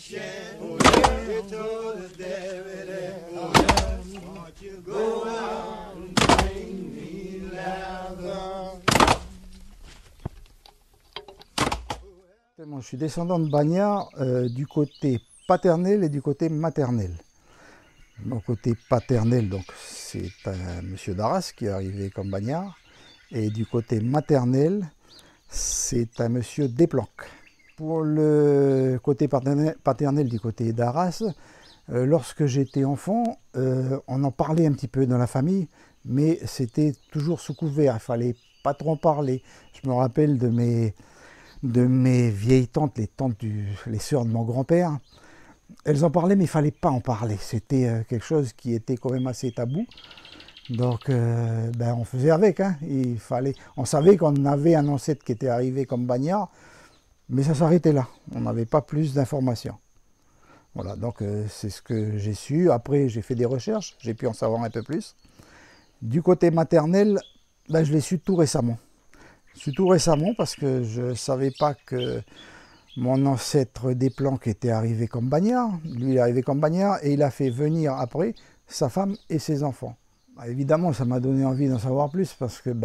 Je suis descendant de Bagnard du côté paternel et du côté maternel. Mon côté paternel, donc, c'est un monsieur d'Arras qui est arrivé comme Bagnard. Et du côté maternel, c'est un monsieur Desplanques. Pour le côté paternel du côté d'Arras, lorsque j'étais enfant, on en parlait un petit peu dans la famille, mais c'était toujours sous couvert, il ne fallait pas trop en parler. Je me rappelle de mes vieilles tantes, les sœurs de mon grand-père. Elles en parlaient, mais il ne fallait pas en parler. C'était quelque chose qui était quand même assez tabou. Donc, on faisait avec. Hein. On savait qu'on avait un ancêtre qui était arrivé comme Bagnard, mais ça s'arrêtait là. On n'avait pas plus d'informations. Voilà, donc c'est ce que j'ai su. Après, j'ai fait des recherches, j'ai pu en savoir un peu plus. Du côté maternel, je l'ai su tout récemment. Tout récemment parce que je ne savais pas que mon ancêtre Desplanques était arrivé comme Bagnard. Lui, il est arrivé comme Bagnard et il a fait venir après sa femme et ses enfants. Évidemment, ça m'a donné envie d'en savoir plus parce que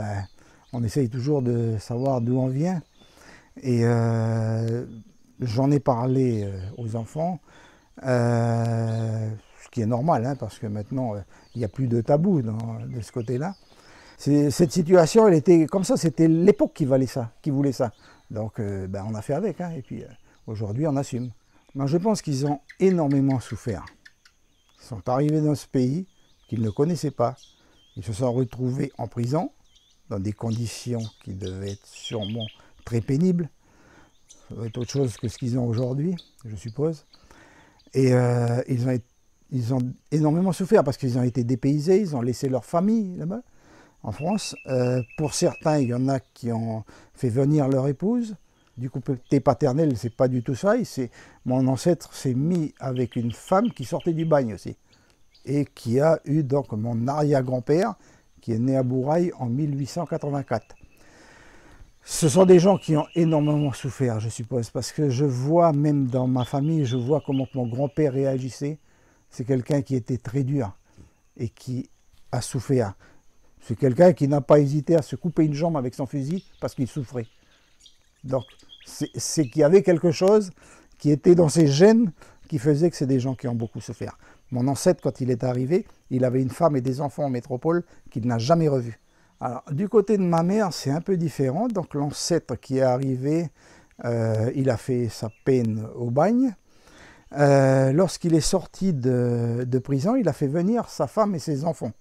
on essaye toujours de savoir d'où on vient. Et j'en ai parlé aux enfants, ce qui est normal, hein, parce que maintenant, il n'y a plus de tabou de ce côté-là. Cette situation, elle était comme ça, c'était l'époque qui voulait ça. Donc on a fait avec, hein, et puis aujourd'hui on assume. Mais je pense qu'ils ont énormément souffert. Ils sont arrivés dans ce pays qu'ils ne connaissaient pas. Ils se sont retrouvés en prison, dans des conditions qui devaient être sûrement très pénibles. Ça doit être autre chose que ce qu'ils ont aujourd'hui, je suppose. Et ils ont énormément souffert parce qu'ils ont été dépaysés, ils ont laissé leur famille là-bas. En France, pour certains, il y en a qui ont fait venir leur épouse. Du côté paternel, c'est pas du tout ça. Mon ancêtre s'est mis avec une femme qui sortait du bagne aussi. Et qui a eu donc mon arrière-grand-père, qui est né à Bourail en 1884. Ce sont des gens qui ont énormément souffert, je suppose, parce que je vois, même dans ma famille, je vois comment mon grand-père réagissait. C'est quelqu'un qui était très dur et qui a souffert. C'est quelqu'un qui n'a pas hésité à se couper une jambe avec son fusil parce qu'il souffrait. Donc, c'est qu'il y avait quelque chose qui était dans ses gènes qui faisait que c'est des gens qui ont beaucoup souffert. Mon ancêtre, quand il est arrivé, il avait une femme et des enfants en métropole qu'il n'a jamais revus. Alors, du côté de ma mère, c'est un peu différent. Donc, l'ancêtre qui est arrivé, il a fait sa peine au bagne. Lorsqu'il est sorti de prison, il a fait venir sa femme et ses enfants.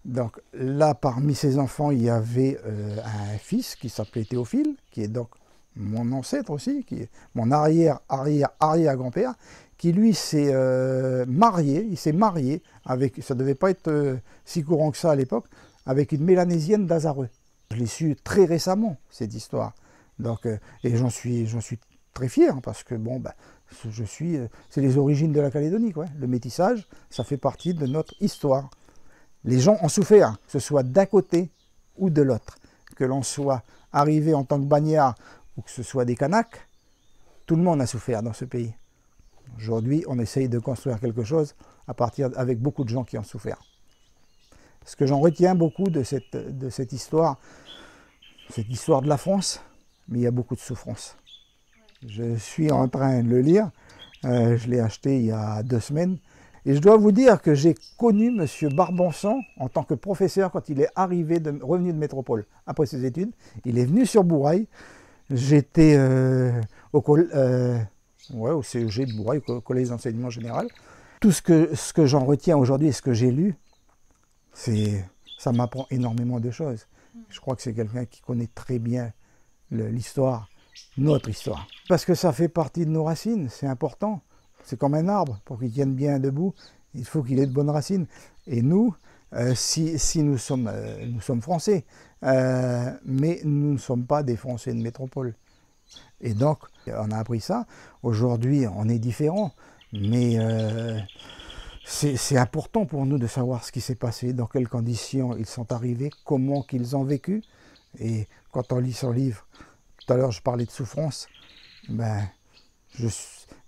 Donc là, parmi ses enfants, il y avait un fils qui s'appelait Théophile, qui est donc mon ancêtre aussi, qui est mon arrière-grand-père, qui lui s'est marié, avec, ça ne devait pas être si courant que ça à l'époque, avec une mélanésienne d'Azareux. Je l'ai su très récemment, cette histoire. Donc, et j'en suis très fier, parce que c'est les origines de la Calédonie, quoi. Le métissage, ça fait partie de notre histoire. Les gens ont souffert, que ce soit d'un côté ou de l'autre. Que l'on soit arrivé en tant que Bagnard ou que ce soit des Kanaks, tout le monde a souffert dans ce pays. Aujourd'hui, on essaye de construire quelque chose avec beaucoup de gens qui ont souffert. Ce que j'en retiens beaucoup de cette histoire de la France, mais il y a beaucoup de souffrance. Je suis en train de le lire, je l'ai acheté il y a 2 semaines. Et je dois vous dire que j'ai connu M. Barbançon en tant que professeur quand il est revenu de métropole après ses études. Il est venu sur Bourail. J'étais au CEG de Bourail, au Collège d'enseignement général. Tout ce que j'en retiens aujourd'hui et ce que j'ai lu, ça m'apprend énormément de choses. Je crois que c'est quelqu'un qui connaît très bien l'histoire, notre histoire. Parce que ça fait partie de nos racines, c'est important. C'est comme un arbre, pour qu'il tienne bien debout, il faut qu'il ait de bonnes racines. Et nous, si nous sommes français, mais nous ne sommes pas des Français de métropole. Et donc, on a appris ça. Aujourd'hui, on est différents, mais c'est important pour nous de savoir ce qui s'est passé, dans quelles conditions ils sont arrivés, comment qu'ils ont vécu. Et quand on lit son livre, tout à l'heure je parlais de souffrance,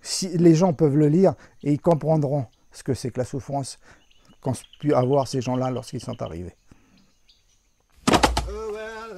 Si, les gens peuvent le lire et ils comprendront ce que c'est que la souffrance qu'ont pu avoir ces gens-là lorsqu'ils sont arrivés. Oh, well,